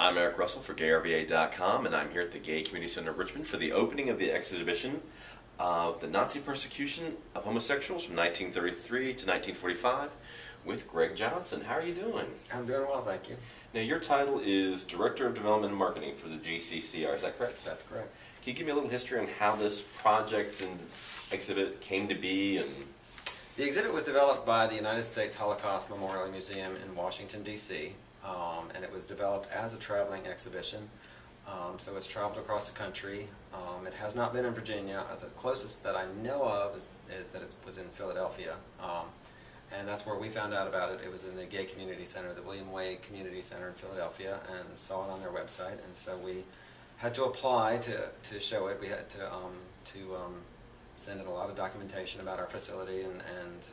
I'm Eric Russell for GayRVA.com, and I'm here at the Gay Community Center of Richmond for the opening of the exhibition of the Nazi Persecution of Homosexuals from 1933 to 1945 with Gregg Johnson. How are you doing? I'm doing well, thank you. Now, your title is Director of Development and Marketing for the GCCR, is that correct? That's correct. Can you give me a little history on how this project and exhibit came to be? And the exhibit was developed by the United States Holocaust Memorial Museum in Washington, D.C., and it was developed as a traveling exhibition. So it's traveled across the country. It has not been in Virginia. The closest that I know of is that it was in Philadelphia. And that's where we found out about it. It was in the Gay Community Center, the William Way Community Center in Philadelphia, and saw it on their website. And so we had to apply to show it. We had to send in a lot of documentation about our facility, and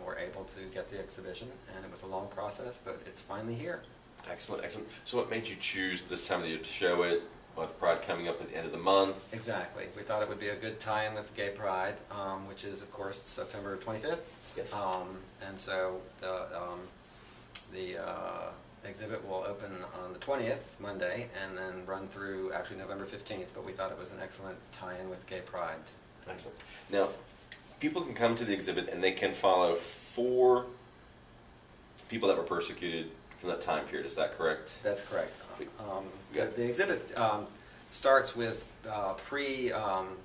were able to get the exhibition. And it was a long process, but it's finally here. Excellent, excellent. So what made you choose this time of the year to show it, with Pride coming up at the end of the month? Exactly. We thought it would be a good tie-in with Gay Pride, which is, of course, September 25th. Yes. And so the exhibit will open on the 20th, Monday, and then run through actually November 15th, but we thought it was an excellent tie-in with Gay Pride. Excellent. Now, people can come to the exhibit and they can follow 4 people that were persecuted from that time period, is that correct? That's correct. The exhibit starts with pre-World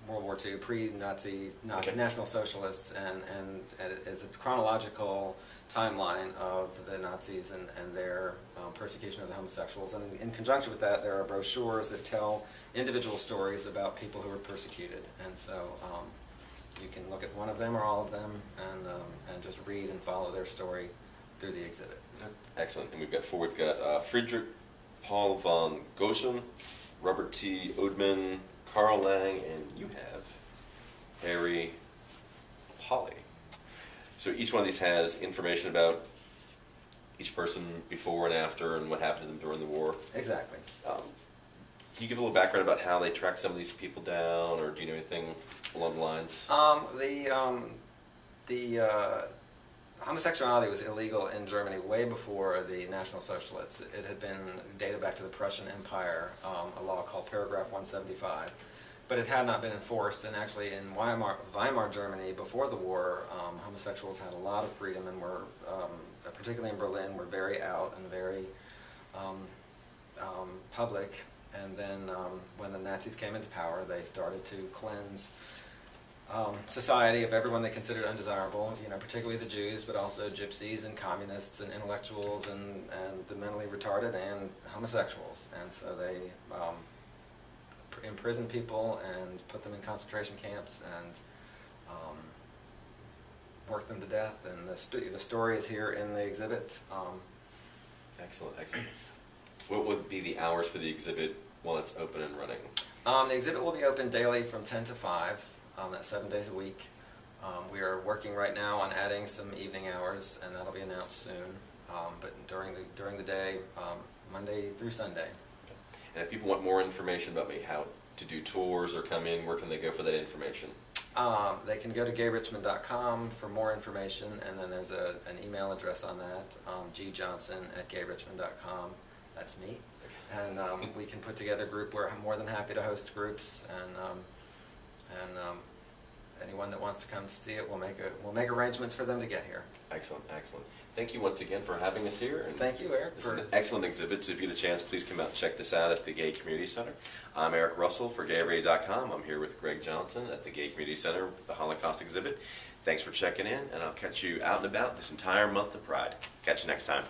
War II, pre-Nazi, National Socialists, and is a chronological timeline of the Nazis and their persecution of the homosexuals. And in conjunction with that, there are brochures that tell individual stories about people who were persecuted. And so you can look at one of them or all of them and just read and follow their story through the exhibit. Excellent. And we've got 4. We've got Friedrich Paul von Goschen, Robert T. Oudman, Carl Lang, and you have Harry Holly. So each one of these has information about each person before and after and what happened to them during the war. Exactly. Can you give a little background about how they tracked some of these people down, or do you know anything along the lines? Homosexuality was illegal in Germany way before the National Socialists. It had been dated back to the Prussian Empire, a law called Paragraph 175. But it had not been enforced, and actually in Weimar Germany, before the war, homosexuals had a lot of freedom and were, particularly in Berlin, were very out and very public. And then when the Nazis came into power, they started to cleanse society of everyone they considered undesirable, particularly the Jews, but also gypsies and communists and intellectuals and the mentally retarded and homosexuals. And so they imprisoned people and put them in concentration camps and worked them to death. And the story is here in the exhibit. Excellent, excellent. What would be the hours for the exhibit while it's open and running? The exhibit will be open daily from 10 to 5. That's 7 days a week. We are working right now on adding some evening hours, and that'll be announced soon. But during the day, Monday through Sunday. And if people want more information about maybe how to do tours or come in, where can they go for that information? They can go to gayrichmond.com for more information, and then there's an email address on that, gjohnson@gayrichmond.com. That's me. And we can put together a group. We're more than happy to host groups, and anyone that wants to come to see it, we'll make arrangements for them to get here. Excellent, excellent. Thank you once again for having us here. And thank you, Eric. This is an excellent exhibit, so if you get a chance, please come out and check this out at the Gay Community Center. I'm Eric Russell for GayRVA.com. I'm here with Gregg Johnson at the Gay Community Center with the Holocaust exhibit. Thanks for checking in, and I'll catch you out and about this entire month of Pride. Catch you next time.